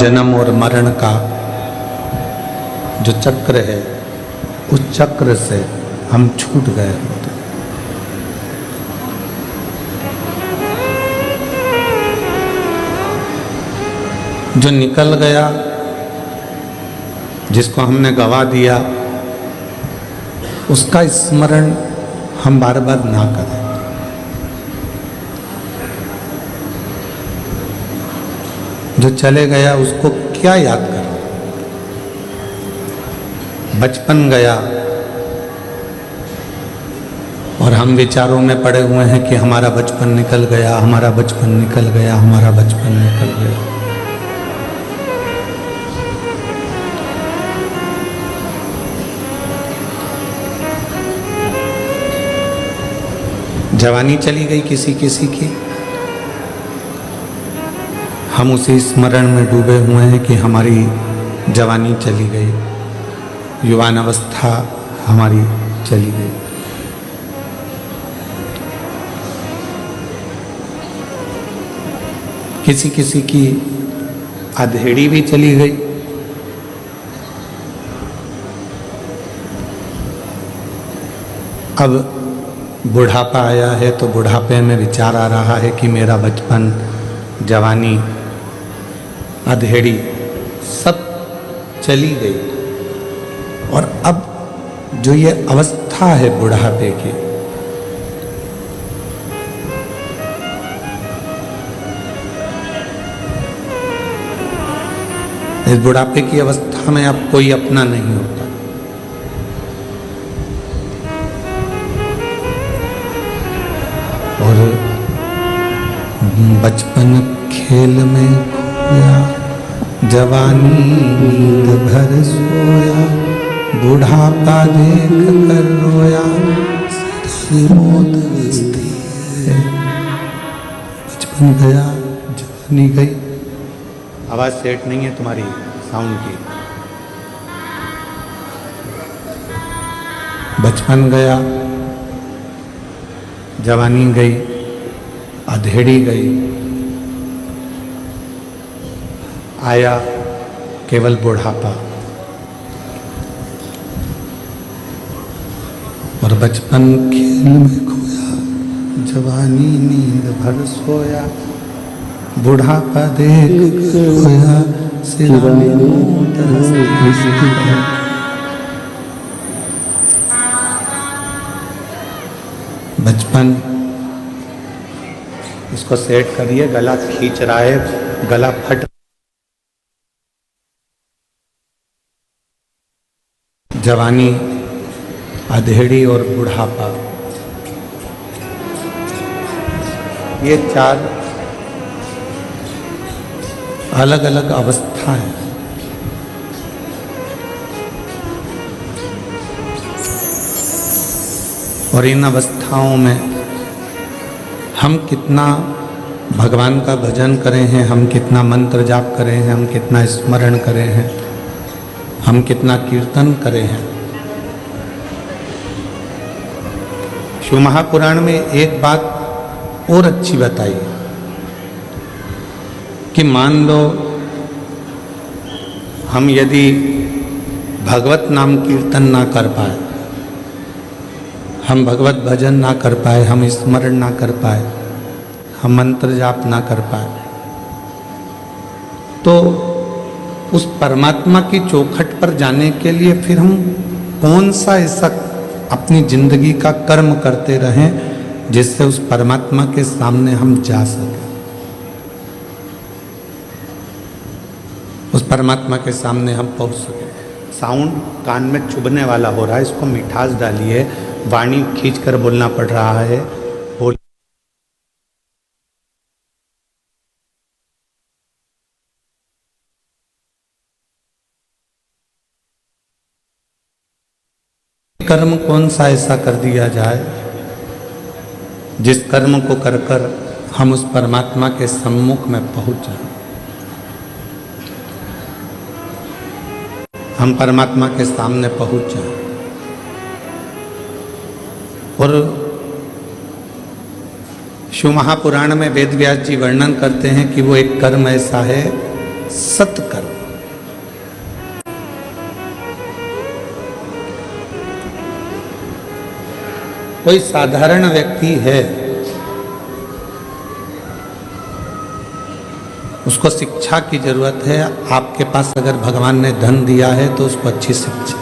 जन्म और मरण का जो चक्र है, उस चक्र से हम छूट गए होते। जो निकल गया, जिसको हमने गवा दिया, उसका स्मरण हम बार बार ना करें। जो चले गया उसको क्या याद करें। बचपन गया और हम विचारों में पड़े हुए हैं कि हमारा बचपन निकल गया, हमारा बचपन निकल गया, हमारा बचपन निकल गया। जवानी चली गई किसी किसी की, हम उसी स्मरण में डूबे हुए हैं कि हमारी जवानी चली गई, युवान अवस्था हमारी चली गई। किसी किसी की अधेड़ी भी चली गई। अब बुढ़ापा आया है तो बुढ़ापे में विचार आ रहा है कि मेरा बचपन, जवानी, अधेड़ी सब चली गई। और अब जो ये अवस्था है बुढ़ापे की, इस बुढ़ापे की अवस्था में अब कोई अपना नहीं होता। और बचपन खेल में खोया, जवानी नींद भर सोया, बुढ़ापा देख कर रोया, सिर मौत हंसती है। बचपन गया, जवानी गई। आवाज सेट नहीं है तुम्हारी साउंड की। बचपन गया, जवानी गई, अधेड़ी गई, आया केवल बुढ़ापा। और बचपन खेल में खोया, जवानी नींद भर सोया, बुढ़ापा देख खोया, सिराने मौत हंसती है। बचपन, इसको सेट करिए। गला खींच रहा है, गला फट। जवानी, अधेड़ी और बुढ़ापा, ये चार अलग अलग अवस्था है। और इन अवस्थाओं में हम कितना भगवान का भजन करें हैं, हम कितना मंत्र जाप करें हैं, हम कितना स्मरण करें हैं, हम कितना कीर्तन करें हैं। शिव महापुराण में एक बात और अच्छी बताई कि मान लो हम यदि भगवत नाम कीर्तन ना कर पाए, हम भगवत भजन ना कर पाए, हम स्मरण ना कर पाए, हम मंत्र जाप ना कर पाए, तो उस परमात्मा की चौखट पर जाने के लिए फिर हम कौन सा ऐसा अपनी जिंदगी का कर्म करते रहें जिससे उस परमात्मा के सामने हम जा सकें, उस परमात्मा के सामने हम पहुंच सकें। साउंड कान में चुभने वाला हो रहा है, इसको मिठास डालिए। वाणी खींचकर बोलना पड़ रहा है। बोल कर्म कौन सा ऐसा कर दिया जाए जिस कर्म को कर कर हम उस परमात्मा के सम्मुख में पहुंच जाएं, हम परमात्मा के सामने पहुंच जाएं। और शिव महापुराण में वेद व्यास जी वर्णन करते हैं कि वो एक कर्म ऐसा है सत्कर्म। कोई साधारण व्यक्ति है, उसको शिक्षा की जरूरत है। आपके पास अगर भगवान ने धन दिया है तो उसको अच्छी शिक्षा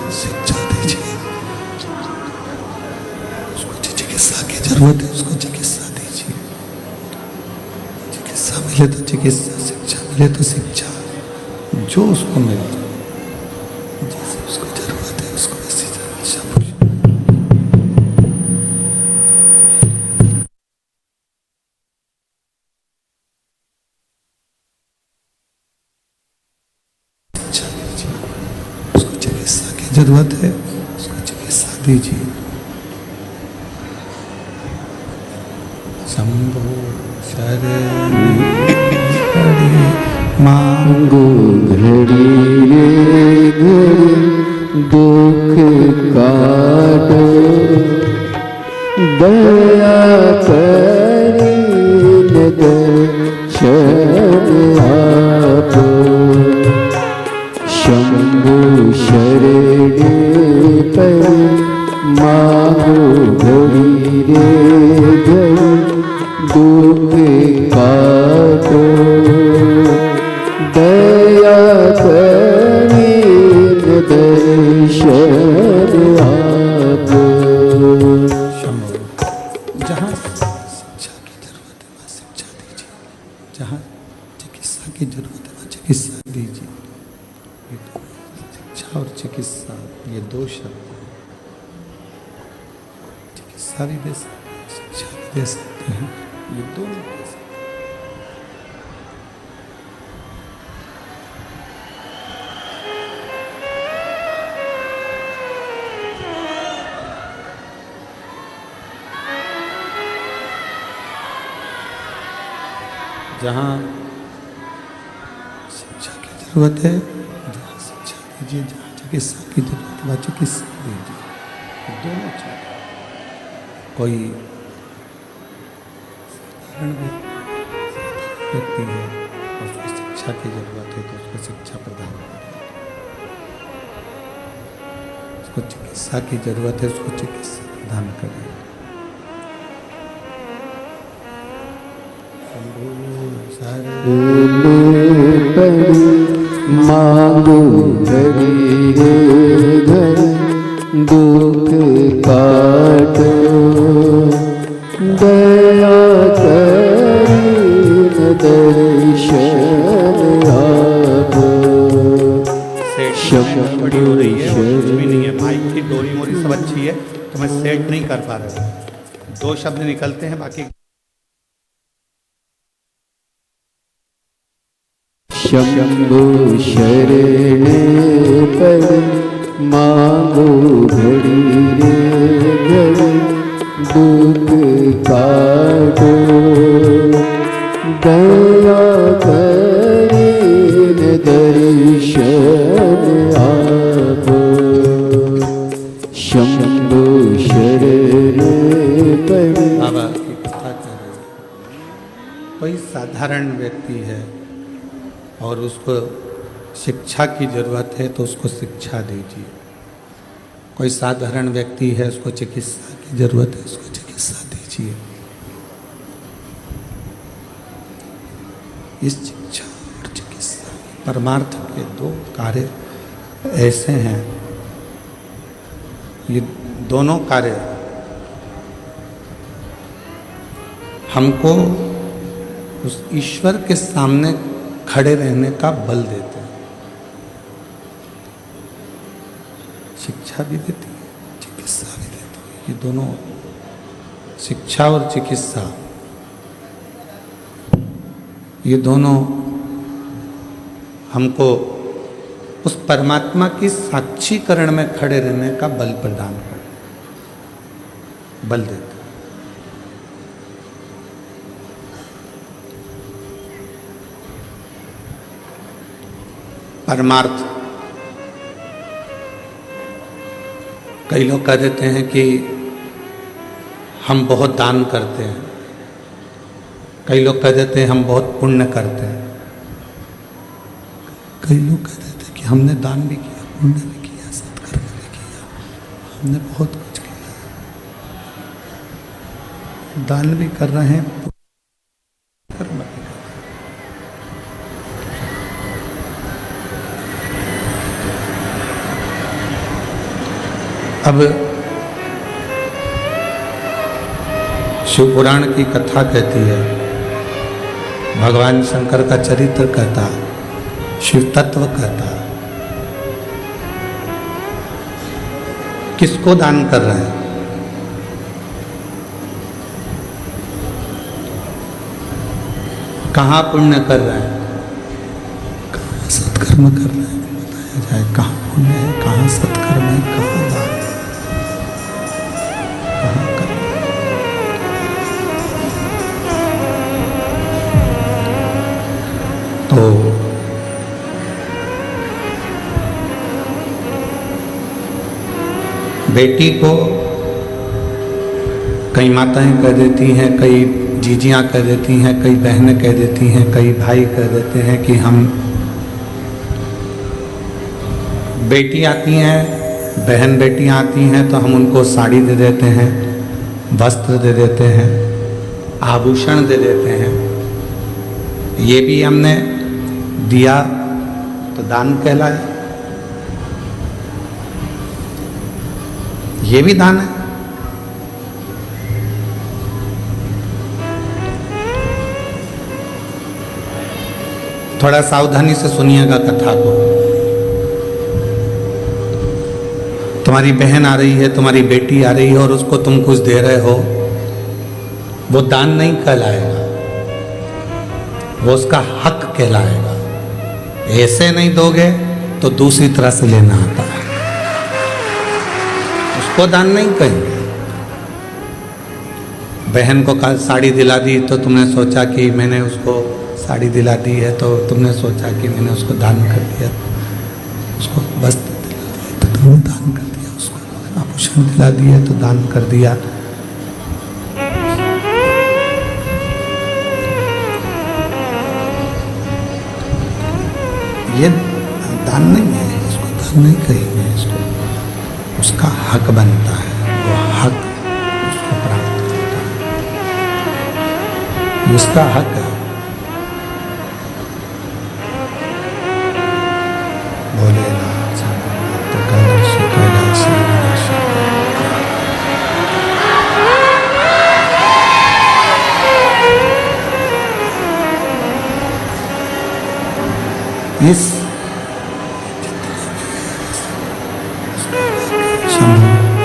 दीजिए। उसको अच्छी चिकित्सा की जरूरत है, उसको चिकित्सा दीजिए। चिकित्सा मिले तो चिकित्सा, शिक्षा मिले तो शिक्षा, जो उसको मिले, जैसे उसको जरूरत है उसको वैसी शिक्षा। जरूरत है उसको चिकित्सा दीजिए। शंभो शरण मांगो घड़ी रे घड़ी दुख काटो, दया करी दर्शन आपो। शंभु शरण पर मांगो घड़ी रे घड़ी दुख काटो, दया करी दर्शन आपो। जहाँ शिक्षा की जरूरत है वहाँ शिक्षा दीजिए, जहाँ चिकित्सा की जरूरत है वहाँ चिकित्सा दीजिए। शिक्षा और चिकित्सा ये दो शब्द, चिकित्सा भी दे सकते हैं, शिक्षा भी दे सकते हैं, ये दोनों दे सकते हैं। जहाँ शिक्षा की जरूरत है जहाँ शिक्षा दीजिए, जहाँ चिकित्सा की जरूरत है वहाँ चिकित्सा दीजिए। दोनों चाहिए। कोई साधारण व्यक्ति है और उसको शिक्षा की जरूरत है तो उसको शिक्षा प्रदान करें। उसको चिकित्सा की जरूरत है उसको चिकित्सा प्रदान करें। मांगो घड़ी रे घड़ी दुख काटो, दया करी दर्शन आपो। बड़ी हो रही है, कुछ भी नहीं है। माइक की डोरी मोरी सब अच्छी है तो मैं सेट नहीं कर पा रहा हूँ। दो शब्द निकलते हैं बाकी। शंभु शरण पर मांगो घड़ी रे घड़ी दुख काटो, दया करी दर्शन आपो। शंभु शरण पर बाबा की कथा कर रहे हैं। कोई साधारण व्यक्ति है और उसको शिक्षा की जरूरत है तो उसको शिक्षा दीजिए। कोई साधारण व्यक्ति है उसको चिकित्सा की जरूरत है उसको चिकित्सा दीजिए। इस शिक्षा और चिकित्सा परमार्थ के दो कार्य ऐसे हैं, ये दोनों कार्य हमको उस ईश्वर के सामने खड़े रहने का बल देते हैं। शिक्षा भी देती है, चिकित्सा भी देती है। ये दोनों, शिक्षा और चिकित्सा, ये दोनों हमको उस परमात्मा की साक्षीकरण में खड़े रहने का बल प्रदान करते, बल देते। परमार्थ, कई लोग कह देते हैं कि हम बहुत दान करते हैं, कई लोग कह देते हैं हम बहुत पुण्य करते हैं, कई लोग कह रहे थे कि हमने दान भी किया, पुण्य भी किया, सत्कर्म भी किया, हमने बहुत कुछ किया, दान भी कर रहे हैं, कर्म भी कर रहे हैं। अब शिव पुराण की कथा कहती है, भगवान शंकर का चरित्र कहता, शिव तत्व कहता, किसको दान कर रहे हैं? कहाँ पुण्य कर रहे हैं, कहाँ सत्कर्म कर रहे हैं? बताया जाए कहाँ पुण्य है, कहाँ सत्कर्म है, कहाँ दान है, कहाँ कर्म। तो बेटी को कई माताएं कह देती हैं, कई जीजियां कह देती हैं, कई बहनें कह देती हैं, कई भाई कह देते हैं कि हम, बेटी आती हैं, बहन बेटियां आती हैं तो हम उनको साड़ी दे देते हैं, वस्त्र दे देते हैं, आभूषण दे देते हैं। ये भी हमने दिया तो दान कहलाए, ये भी दान है। थोड़ा सावधानी से सुनिएगा कथा को। तुम्हारी बहन आ रही है, तुम्हारी बेटी आ रही है और उसको तुम कुछ दे रहे हो, वो दान नहीं कहलाएगा, वो उसका हक कहलाएगा। ऐसे नहीं दोगे तो दूसरी तरह से लेना आता है, उसको दान नहीं कहेंगे। बहन को कल साड़ी दिला दी तो तुमने सोचा कि मैंने उसको साड़ी दिला दी है, तो तुमने सोचा कि मैंने उसको दान कर दिया, उसको वस्त्र दिला दिया तो तुमने दान कर दिया, उसको आभूषण दिला दिया तो दान कर दिया। ये दान नहीं है, इसको दान नहीं कहेंगे, इसको उसका हक बनता है, वो हक उसको प्राप्त होता है, उसका हक है। भोलेनाथ तो कैलाशी कैलाशी इस शंभु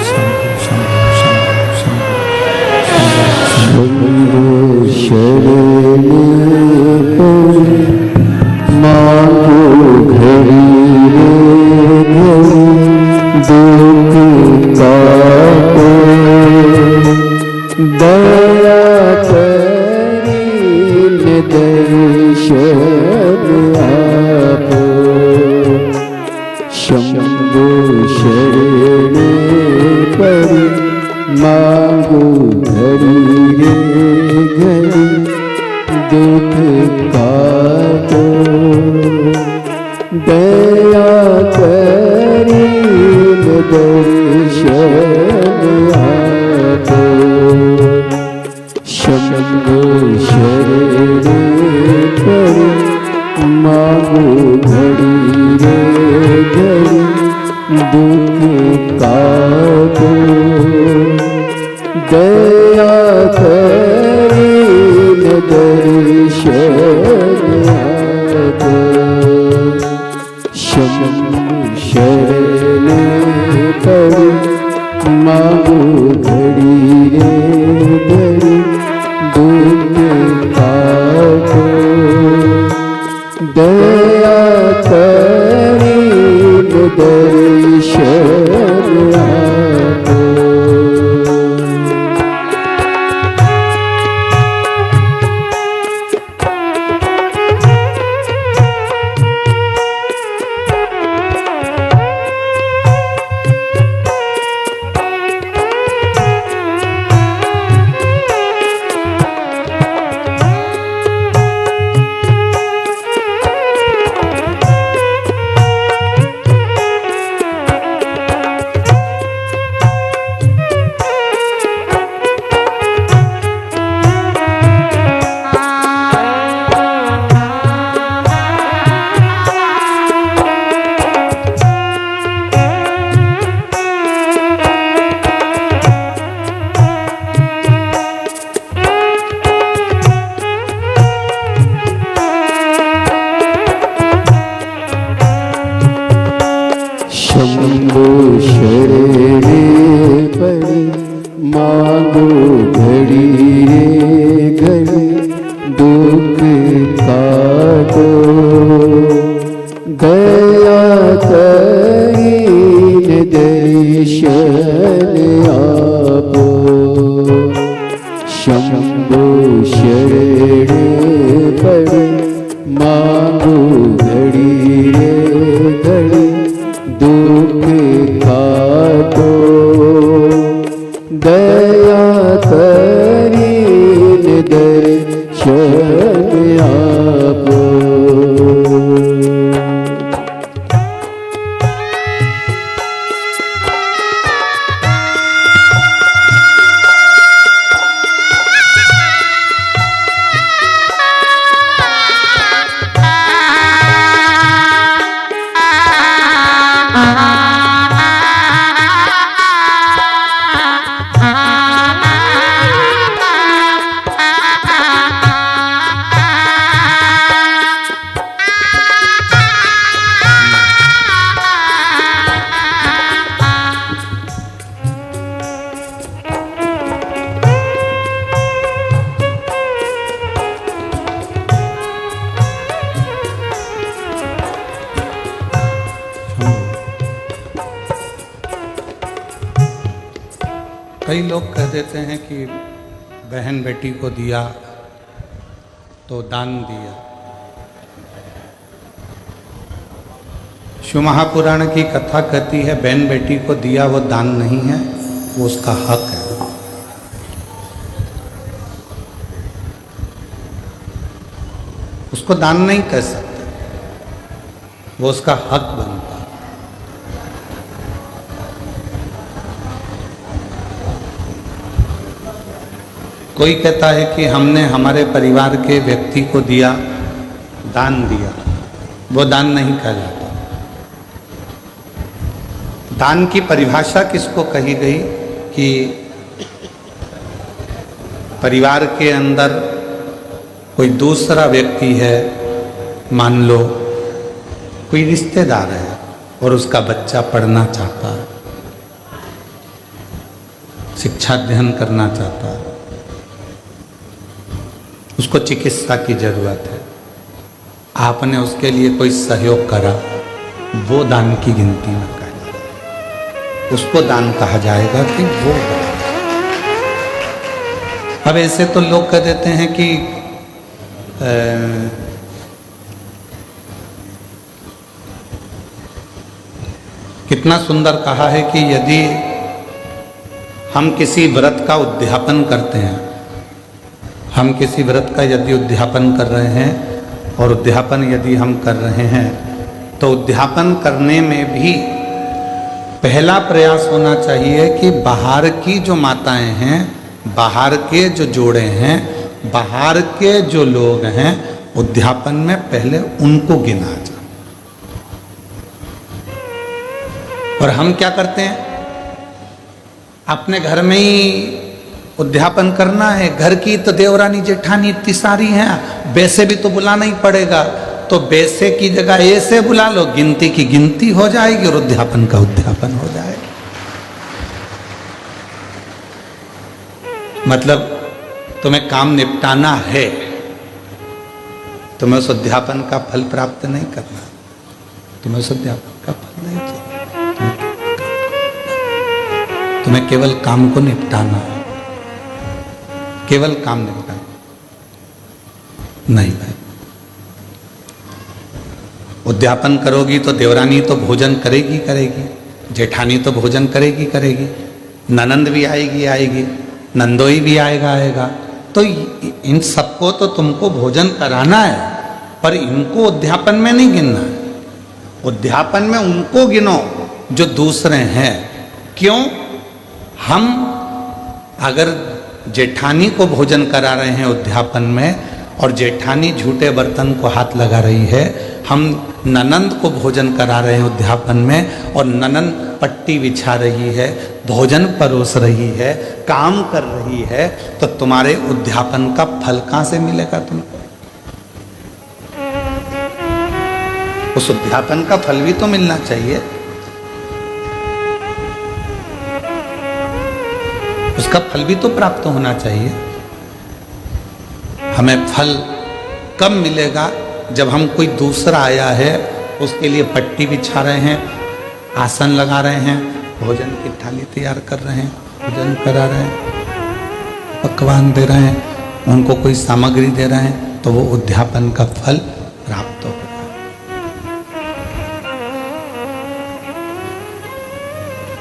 शंभु शंभु शंभु शंभु शरण मांगो घड़ी दुख काटो, दया करी दर्शन आपो। शंभो शरण परि मांगो घड़ी रे घड़ी दुख काटो, दया करी दर्शन आपो। शंभो शरण परि मांगो घड़ी रे घड़ी दुख काटो, दया करी दर्शन आपो। शंभो शरण परि मांगो घड़ी रे घड़ी दुख काटो, दया करी दर्शन आपो। दया करीन दर्शन आपो शंभो शरण पड़ मांगो घड़ी रे घड़ी दुख काटो दया करीन दर्शन आपो। कई लोग कह देते हैं कि बहन बेटी को दिया तो दान दिया। शिव महापुराण की कथा कहती है बहन बेटी को दिया वो दान नहीं है, वो उसका हक है। उसको दान नहीं कह सकते, वो उसका हक बनता है। कोई कहता है कि हमने हमारे परिवार के व्यक्ति को दिया, दान दिया, वो दान नहीं कहलाता। दान की परिभाषा किसको कही गई कि परिवार के अंदर कोई दूसरा व्यक्ति है, मान लो कोई रिश्तेदार है और उसका बच्चा पढ़ना चाहता है, शिक्षा अध्ययन करना चाहता है, उसको चिकित्सा की जरूरत है, आपने उसके लिए कोई सहयोग करा, वो दान की गिनती में कहना, उसको दान कहा जाएगा कि वो। अब ऐसे तो लोग कह देते हैं कि कितना सुंदर कहा है कि यदि हम किसी व्रत का उद्यापन करते हैं, हम किसी व्रत का यदि उद्यापन कर रहे हैं और उद्यापन यदि हम कर रहे हैं तो उद्यापन करने में भी पहला प्रयास होना चाहिए कि बाहर की जो माताएं हैं, बाहर के जो जोड़े हैं, बाहर के जो लोग हैं, उद्यापन में पहले उनको गिना जाए। और हम क्या करते हैं, अपने घर में ही उद्यापन करना है। घर की तो देवरानी जेठानी इतनी सारी हैं, वैसे भी तो बुलाना ही पड़ेगा, तो वैसे की जगह ऐसे बुला लो, गिनती की गिनती हो जाएगी और उद्यापन का उद्यापन हो जाएगा। मतलब तुम्हें काम निपटाना है, तुम्हें उस उद्यापन का फल प्राप्त नहीं करना, तुम्हें उस उद्यापन का फल नहीं चाहिए, तुम्हें केवल काम को निपटाना है, केवल काम निपटाना नहीं भाई। उद्यापन करोगी तो देवरानी तो भोजन करेगी करेगी, जेठानी तो भोजन करेगी करेगी, ननंद भी आएगी, नंदोई भी आएगा, तो इन सबको तो तुमको भोजन कराना है, पर इनको उद्यापन में नहीं गिनना है। उद्यापन में उनको गिनो जो दूसरे हैं। क्यों? हम अगर जेठानी को भोजन करा रहे हैं उद्यापन में और जेठानी झूठे बर्तन को हाथ लगा रही है, हम ननंद को भोजन करा रहे हैं उद्यापन में और ननंद पट्टी बिछा रही है, भोजन परोस रही है, काम कर रही है, तो तुम्हारे उद्यापन का फल कहां से मिलेगा तुमको? उस उद्यापन का फल भी तो मिलना चाहिए, उसका फल भी तो प्राप्त होना चाहिए। हमें फल कब मिलेगा? जब हम कोई दूसरा आया है उसके लिए पट्टी बिछा रहे हैं, आसन लगा रहे हैं, भोजन की थाली तैयार कर रहे हैं, भोजन करा रहे हैं, पकवान दे रहे हैं, उनको कोई सामग्री दे रहे हैं, तो वो उद्यापन का फल प्राप्त होगा।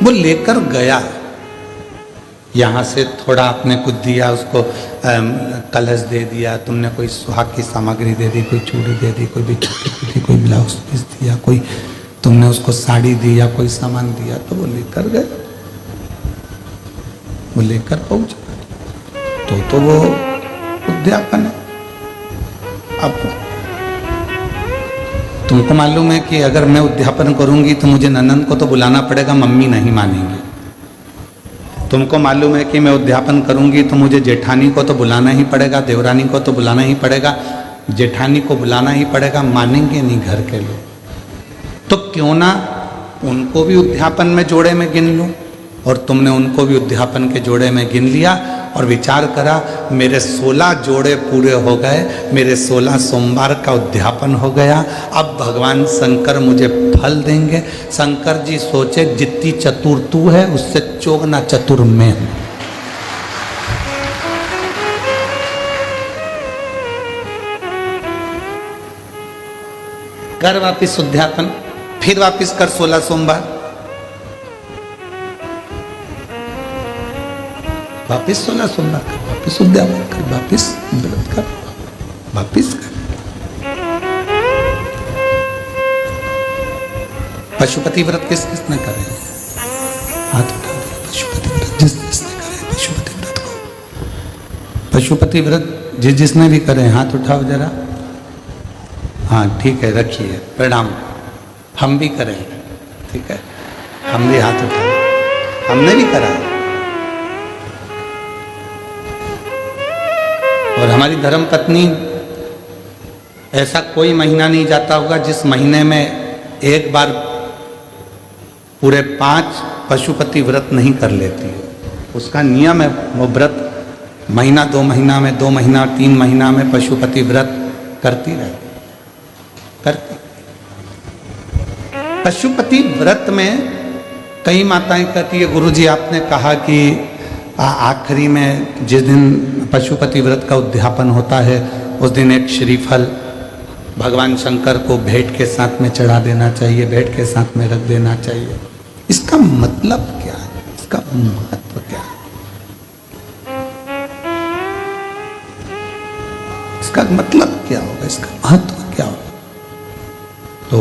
वो लेकर गया, यहाँ से थोड़ा आपने कुछ दिया, उसको कलश दे दिया, तुमने कोई सुहाग की सामग्री दे दी, कोई चूड़ी दे दी, कोई बिछुड़ी दी, कोई ब्लाउज पीस दिया, कोई तुमने उसको साड़ी दी या कोई सामान दिया, तो वो लेकर गए, वो लेकर पहुंचा, तो वो उद्यापन है। अब तुमको मालूम है कि अगर मैं उद्यापन करूंगी तो मुझे ननंद को तो बुलाना पड़ेगा, मम्मी नहीं मानेंगी। तुमको मालूम है कि मैं उद्यापन करूंगी तो मुझे जेठानी को तो बुलाना ही पड़ेगा, देवरानी को तो बुलाना ही पड़ेगा, जेठानी को बुलाना ही पड़ेगा, मानेंगे नहीं घर के लोग। तो क्यों ना उनको भी उद्यापन में जोड़े में गिन लूं, और तुमने उनको भी उद्यापन के जोड़े में गिन लिया और विचार करा, मेरे 16 जोड़े पूरे हो गए, मेरे 16 सोमवार का उद्यापन हो गया, अब भगवान शंकर मुझे फल देंगे। शंकर जी सोचे, जितनी चतुर तू है उससे चौगना चतुर मैं हूं। कर वापिस उद्यापन, फिर वापिस कर 16 सोमवार, वापिस 16 सोमवार कर, वापिस उद्यापन कर, वापिस व्रत कर, वापिस कर। पशुपति व्रत किस किसने करे? हाथ उठा दे। पशुपति व्रत जिस जिसने करे पशुपति व्रत को, पशुपति व्रत जिस जिसने भी करे हाथ उठाओ जरा। हाँ ठीक है, रखिए, प्रणाम। हम भी करें, ठीक है, हम भी हाथ उठाए, हमने भी करा। और हमारी धर्म पत्नी, ऐसा कोई महीना नहीं जाता होगा जिस महीने में एक बार पूरे 5 पशुपति व्रत नहीं कर लेती है। उसका नियम है, वो व्रत महीना 2 महीना में, 2 महीना 3 महीना में पशुपति व्रत करती रहती, करती। पशुपति व्रत में कई माताएं कहती है, गुरुजी आपने कहा कि आखिरी में जिस दिन पशुपति व्रत का उद्यापन होता है उस दिन एक श्रीफल भगवान शंकर को भेंट के साथ में चढ़ा देना चाहिए, भेंट के साथ में रख देना चाहिए। इसका मतलब क्या है? इसका महत्व क्या है? इसका मतलब क्या होगा? इसका महत्व क्या होगा? तो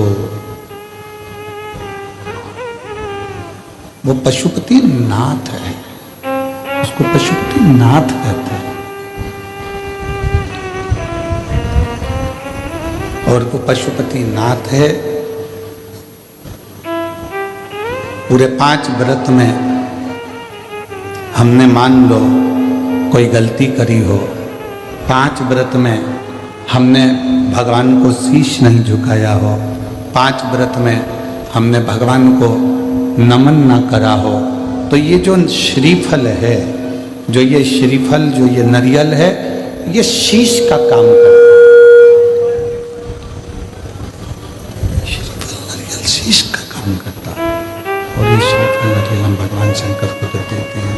वो पशुपति नाथ है, उसको पशुपति नाथ कहते हैं। और वो पशुपति नाथ है। पूरे 5 व्रत में हमने मान लो कोई गलती करी हो, 5 व्रत में हमने भगवान को शीश नहीं झुकाया हो, 5 व्रत में हमने भगवान को नमन ना करा हो, तो ये जो श्रीफल है, जो ये श्रीफल, जो ये नारियल है, ये शीश का काम करता है। श्रीफल नारियल शीश का काम करता है। और ये श्रीफल नारियल हम भगवान शंकर को देते हैं।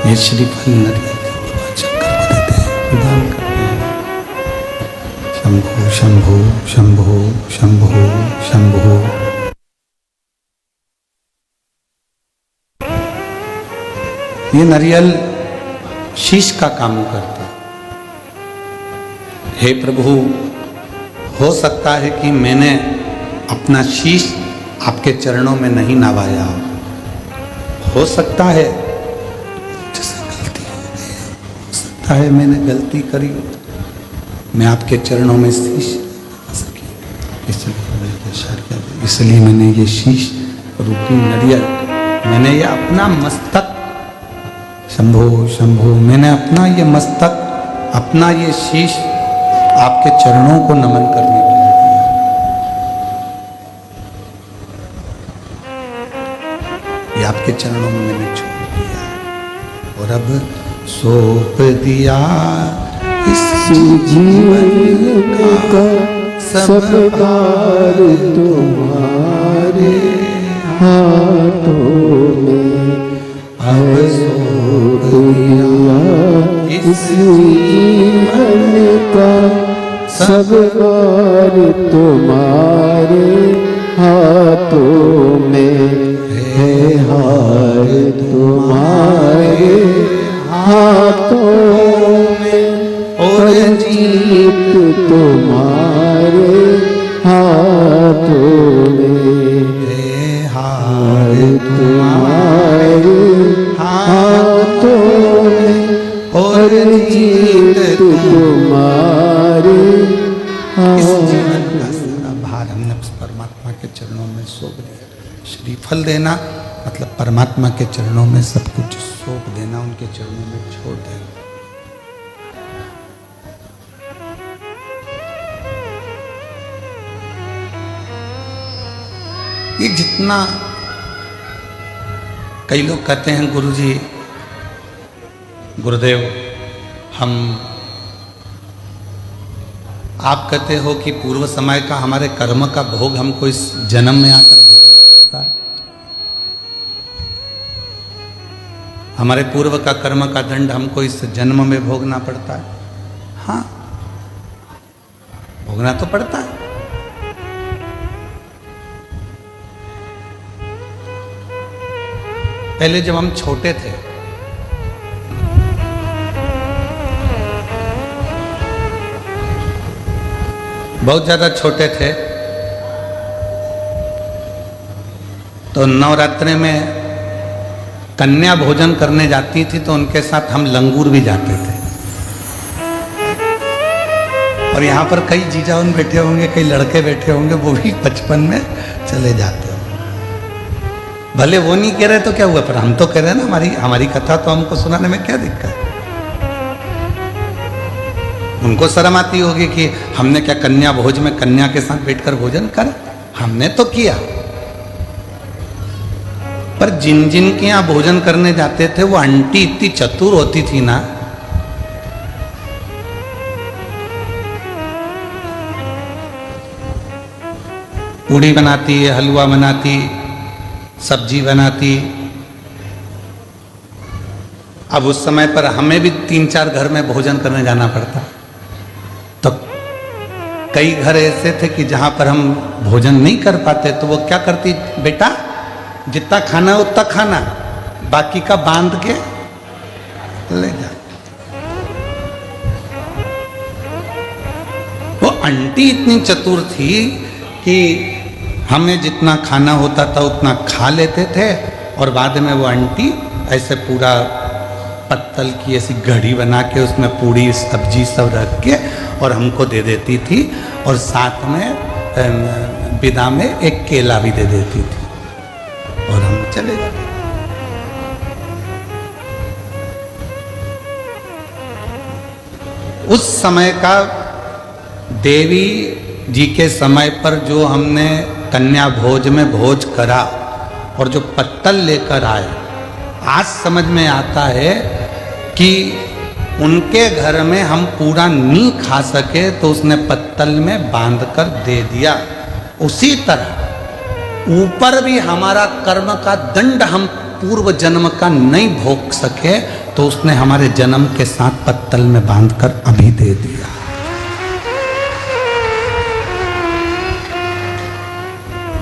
ये श्रीफल नारियल भगवान शंकर को देते हैं, दान करते हैं। शंभो शंभो शंभो शंभो शंभो। ये नारियल शीश का काम करता। हे प्रभु, हो सकता है कि मैंने अपना शीश आपके चरणों में नहीं नवाया, हो सकता है जैसे गलती हो गई, हो सकता है मैंने गलती करी, मैं आपके चरणों में शीश नवा सकी, इसलिए मैंने ये शीश रूपी नारियल, मैंने ये अपना मस्तक, शंभो शंभो, मैंने अपना ये मस्तक, अपना ये शीश आपके चरणों को नमन करने के लिए दिया। ये आपके चरणों में मैंने छोड़ दिया और अब सौंप दिया इस जीवन का सब भार तुम्हारे हाथों में। अब सौंप दिया इस जीवन का सब भार तुम्हारे हाथों में है। हार तुम्हारे हाथों में और जीत तुम्हारे हाथों में है। हार तुम्हारे हाथों में और जीत तुम्हारे इस जीवन का सारा भार हमने परमात्मा के चरणों में सौंप दिया। श्रीफल देना मतलब परमात्मा के चरणों में सब कुछ सौंप देना, उनके चरणों में छोड़ देना। ये जितना कई लोग कहते हैं गुरुजी, गुरुदेव, हम आप कहते हो कि पूर्व समय का हमारे कर्म का भोग हमको इस जन्म में आकर भोगना पड़ता है। हमारे पूर्व का कर्म का दंड हमको इस जन्म में भोगना पड़ता है। हाँ, भोगना तो पड़ता है। पहले जब हम छोटे थे, बहुत ज्यादा छोटे थे, तो नवरात्रि में कन्या भोजन करने जाती थी तो उनके साथ हम लंगूर भी जाते थे। और यहाँ पर कई जीजाउन बैठे होंगे, कई लड़के बैठे होंगे, वो भी बचपन में चले जाते होंगे। भले वो नहीं कह रहे तो क्या हुआ, पर हम तो कह रहे हैं ना, हमारी कथा तो हमको सुनाने में क्या दिक्कत है। उनको शर्म आती होगी कि हमने क्या कन्या भोज में कन्या के साथ बैठकर भोजन कर, हमने तो किया। पर जिन जिन के यहाँ भोजन करने जाते थे वो आंटी इतनी चतुर होती थी ना, पूड़ी बनाती, हलवा बनाती, सब्जी बनाती। अब उस समय पर हमें भी 3-4 घर में भोजन करने जाना पड़ता, तो कई घर ऐसे थे कि जहां पर हम भोजन नहीं कर पाते तो वो क्या करती, बेटा जितना खाना उतना खाना, बाकी का बांध के ले जा। वो आंटी इतनी चतुर थी कि हमें जितना खाना होता था उतना खा लेते थे, और बाद में वो आंटी ऐसे पूरा पत्तल की ऐसी घड़ी बना के उसमें पूड़ी सब्जी सब रख के और हमको दे देती थी, और साथ में विदा में एक केला भी दे देती थी, और हम चले जाते। उस समय का देवी जी के समय पर जो हमने कन्या भोज में भोज करा और जो पत्तल लेकर आए, आज समझ में आता है कि उनके घर में हम पूरा नहीं खा सके तो उसने पत्तल में बांधकर दे दिया। उसी तरह ऊपर भी हमारा कर्म का दंड हम पूर्व जन्म का नहीं भोग सके तो उसने हमारे जन्म के साथ पत्तल में बांधकर अभी दे दिया।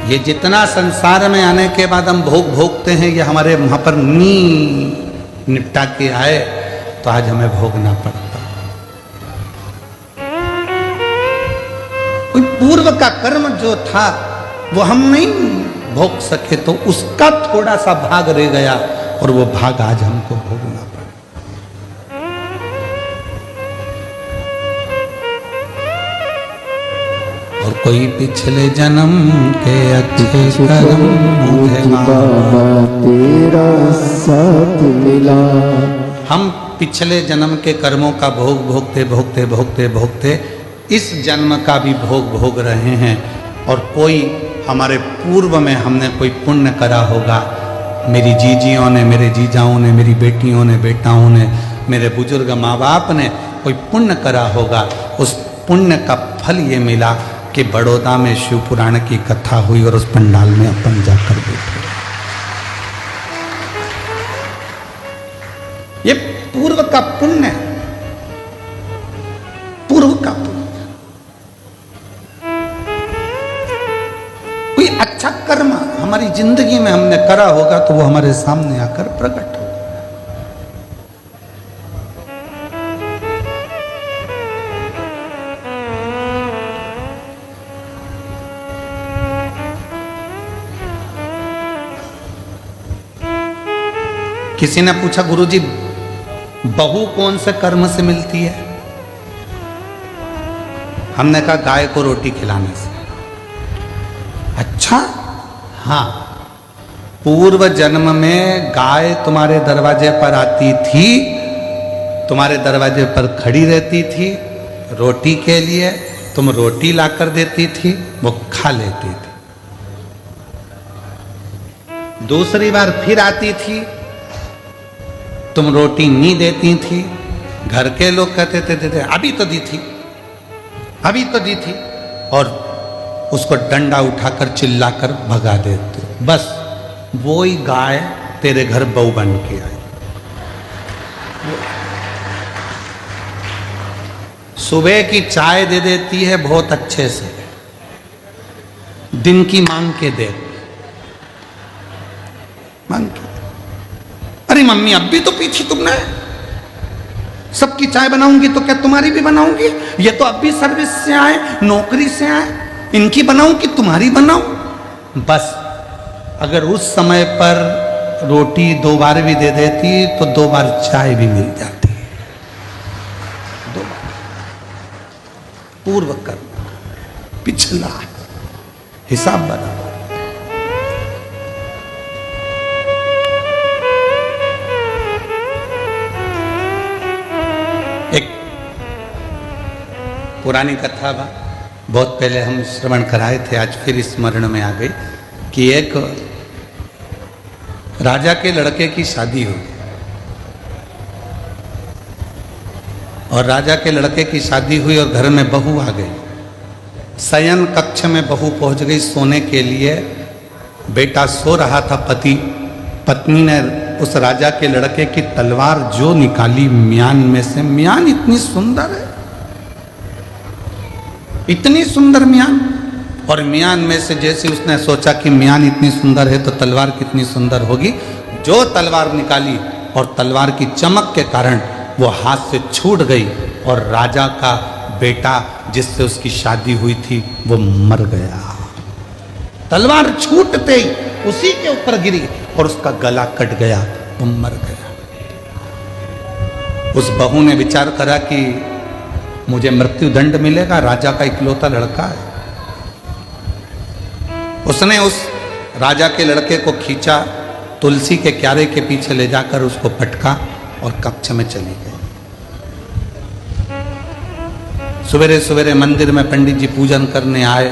ये जितना संसार में आने के बाद हम भोग भोगते हैं, ये हमारे वहां पर निपटा के आए तो आज हमें भोगना पड़ता। कोई पूर्व का कर्म जो था वो हम नहीं भोग सके तो उसका थोड़ा सा भाग रह गया, और वो भाग आज हमको भोगना पड़ा। और कोई पिछले जन्म के अच्छे कर्म मुझे बाबा तेरा साथ मिला। हम पिछले जन्म के कर्मों का भोग भोगते भोगते भोगते भोगते इस जन्म का भी भोग भोग रहे हैं, और कोई हमारे पूर्व में हमने कोई पुण्य करा होगा, मेरी जीजियों ने, मेरे जीजाओं ने, मेरी बेटियों ने, बेटाओं ने, मेरे बुजुर्ग माँ बाप ने कोई पुण्य करा होगा, उस पुण्य का फल ये मिला कि बड़ौदा में शिव पुराण की कथा हुई और उस पंडाल में अपन जाकर बैठे। ये पूर्व का पुण्य है, पूर्व का पुण्य। कोई अच्छा कर्म हमारी जिंदगी में हमने करा होगा तो वो हमारे सामने आकर प्रकट होगा। किसी ने पूछा गुरुजी बहू कौन से कर्म से मिलती है? हमने कहा गाय को रोटी खिलाने से। अच्छा, हाँ, पूर्व जन्म में गाय तुम्हारे दरवाजे पर आती थी, तुम्हारे दरवाजे पर खड़ी रहती थी रोटी के लिए, तुम रोटी लाकर देती थी, वो खा लेती थी। दूसरी बार फिर आती थी, तुम रोटी नहीं देती थी, घर के लोग कहते थे अभी तो दी थी, अभी तो दी थी, और उसको डंडा उठाकर चिल्लाकर भगा देते। बस वो ही गाय तेरे घर बहू बन के आई। सुबह की चाय दे देती है बहुत अच्छे से, दिन की मांग के दे, मांग के। अरे मम्मी अब भी तो पी थी तुमने, सबकी चाय बनाऊंगी तो क्या तुम्हारी भी बनाऊंगी? ये तो अब भी सर्विस से आए, नौकरी से आए, इनकी बनाऊं कि तुम्हारी बनाऊं? बस अगर उस समय पर रोटी 2 बार भी दे देती तो 2 बार चाय भी मिल जाती। 2 बार पूर्व कर्म, पिछला हिसाब बराबर। एक पुरानी कथा बा, बहुत पहले हम श्रवण कराए थे, आज फिर स्मरण में आ गई कि एक राजा के लड़के की शादी हुई और राजा के लड़के की शादी हुई और घर में बहू आ गई। शयन कक्ष में बहू पहुंच गई सोने के लिए। बेटा सो रहा था, पत्नी ने उस राजा के लड़के की तलवार जो निकाली म्यान में से, म्यान इतनी सुंदर है, इतनी सुंदर म्यान, और म्यान में से जैसे उसने सोचा कि म्यान इतनी सुंदर है तो तलवार कितनी सुंदर होगी, जो तलवार निकाली और तलवार की चमक के कारण वो हाथ से छूट गई और राजा का बेटा जिससे उसकी शादी हुई थी वो मर गया। तलवार छूटते ही उसी के ऊपर गिरी और उसका गला कट गया, वो मर गया। उस बहू ने विचार करा कि मुझे मृत्यु दंड मिलेगा, राजा का इकलौता लड़का है। उसने उस राजा के लड़के को खींचा, तुलसी के क्यारे के पीछे ले जाकर उसको पटका और कक्ष में चली गई। सवेरे सवेरे मंदिर में पंडित जी पूजन करने आए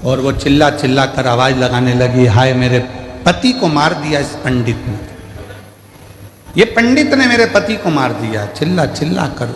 और वो चिल्ला चिल्ला कर आवाज लगाने लगी, हाय मेरे पति को मार दिया इस पंडित ने, ये पंडित ने मेरे पति को मार दिया। चिल्ला चिल्ला कर